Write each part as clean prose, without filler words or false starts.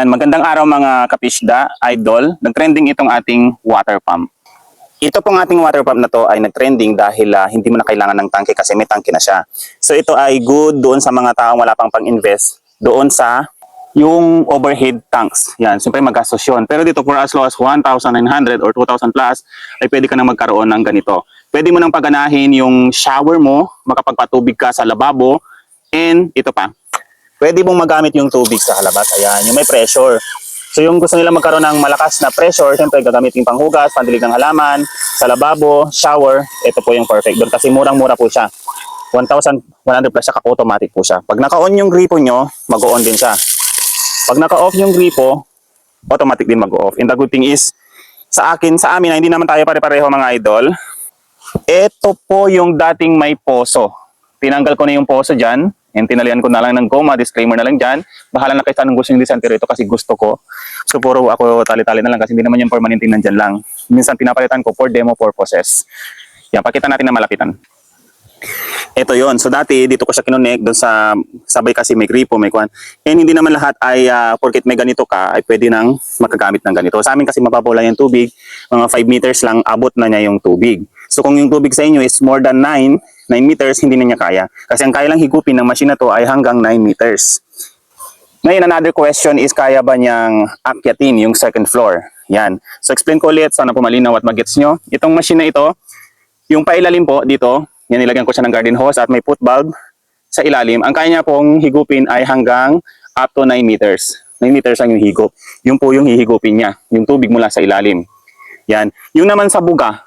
Yan, magandang araw mga kapisda, idol. Nag-trending itong ating water pump. Ito pong ating water pump na to ay nag-trending dahil hindi mo na kailangan ng tangke kasi may tangke na siya. So ito ay good doon sa mga taong wala pang pang-invest doon sa yung overhead tanks. Yan, siyempre magastos yun. Pero dito for as low as 1,900 or 2,000 plus ay pwede ka na magkaroon ng ganito. Pwede mo nang paganahin yung shower mo, makapagpatubig ka sa lababo, and ito pa. Pwede mong magamit yung tubig sa halabas. Ayan, yung may pressure. So yung gusto nila magkaroon ng malakas na pressure, siyempre gagamitin panghugas, pandilig ng halaman, sa lababo, shower, ito po yung perfect doon kasi murang-mura po siya. 1,100 plus siya, automatic po siya. Pag naka-on yung gripo nyo, mag-on din siya. Pag naka-off yung gripo, automatic din mag-off. And the good thing is, sa amin na hindi naman tayo pare-pareho mga idol, ito po yung dating may poso. Tinanggal ko na yung poso dyan, and tinalian ko na lang ng goma, disclaimer na lang dyan. Bahala na kayo saan gusto yung design, pero ito kasi gusto ko. So puro ako tali-tali na lang kasi hindi naman yung permanente nandyan lang. Minsan pinapalitan ko for demo purposes. Yan, pakita natin na malapitan. Ito yon. So dati dito ko siya kinonect doon sa sabay kasi may gripo, may kwan. And hindi naman lahat ay porket may ganito ka ay pwede nang makagamit ng ganito. Sa amin kasi mababaw lang yung tubig, mga 5 meters lang abot na niya yung tubig. So kung yung tubig sa inyo is more than 9 meters, hindi na niya kaya. Kasi ang kaya lang higupin ng machine na to ay hanggang 9 meters. Ngayon, another question is kaya ba niyang akyatin yung second floor? Yan. So explain ko ulit, sana po malinaw at magets nyo. Itong machine na ito, yung pailalim po dito, yan, nilagyan ko siya ng garden hose at may foot valve sa ilalim. Ang kaya niya pong higupin ay hanggang up to 9 meters. 9 meters lang yung higup. Yung po yung hihigupin niya, yung tubig mula sa ilalim. Yan. Yung naman sa buga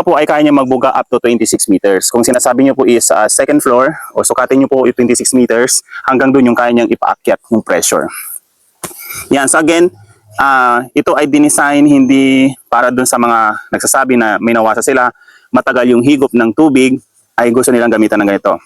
po ay kaya niya magbuga up to 26 meters. Kung sinasabi niyo po is second floor, o sukatin niyo po yung 26 meters, hanggang doon yung kaya niyang ipaakyat yung pressure. Yan. So again, ito ay dinesign hindi para doon sa mga nagsasabi na may nawasa sila, matagal yung higop ng tubig, ay gusto nilang gamitan ng ganito.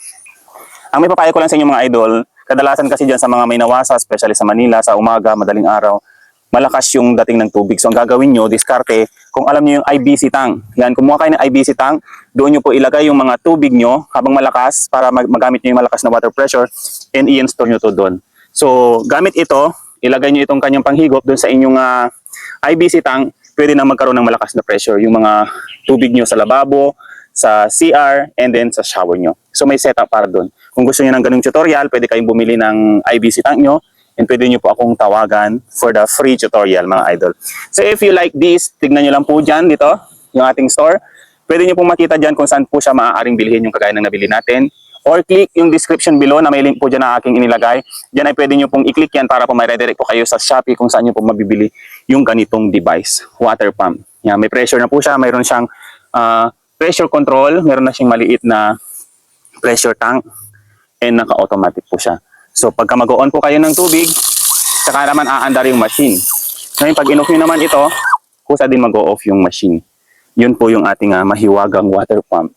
Ang may papayo ko lang sa inyo mga idol, kadalasan kasi dyan sa mga may nawasa, especially sa Manila, sa umaga, madaling araw, malakas yung dating ng tubig. So ang gagawin nyo, diskarte, kung alam nyo yung IBC tank. Yan, kumuha kayo ng IBC tank, doon nyo po ilagay yung mga tubig nyo habang malakas para magamit nyo yung malakas na water pressure and i-install nyo to doon. So gamit ito, ilagay nyo itong kanyang panghigop doon sa inyong IBC tank, pwede na magkaroon ng malakas na pressure yung mga tubig nyo sa lababo, sa CR, and then sa shower nyo. So may setup para doon. Kung gusto nyo ng ganung tutorial, pwede kayong bumili ng IBC tank nyo, and pwede nyo po akong tawagan for the free tutorial mga idol. So if you like this, tignan nyo lang po dyan dito, yung ating store. Pwede nyo po makita dyan kung saan po siya maaaring bilhin yung kagaya ng nabili natin. Or click yung description below na may link po dyan na aking inilagay. Dyan ay pwede nyo pong i-click yan para po may redirect po kayo sa Shopee kung saan nyo po mabibili yung ganitong device, water pump. Yan, may pressure na po siya, mayroon siyang pressure control, mayroon na siyang maliit na pressure tank, and naka-automatic po siya. So pagka mag-on po kayo ng tubig, saka naman aandar yung machine. Ngayon pag in-off nyo naman ito, kusa din mag-off yung machine. Yun po yung ating mahiwagang water pump.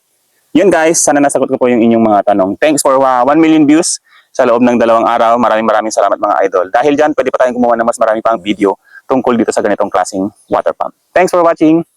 Yun guys, sana nasagot ko po yung inyong mga tanong. Thanks for 1 million views sa loob ng 2 araw. Maraming salamat mga idol. Dahil dyan, pwede pa tayong gumawa ng mas marami pang video tungkol dito sa ganitong klaseng water pump. Thanks for watching!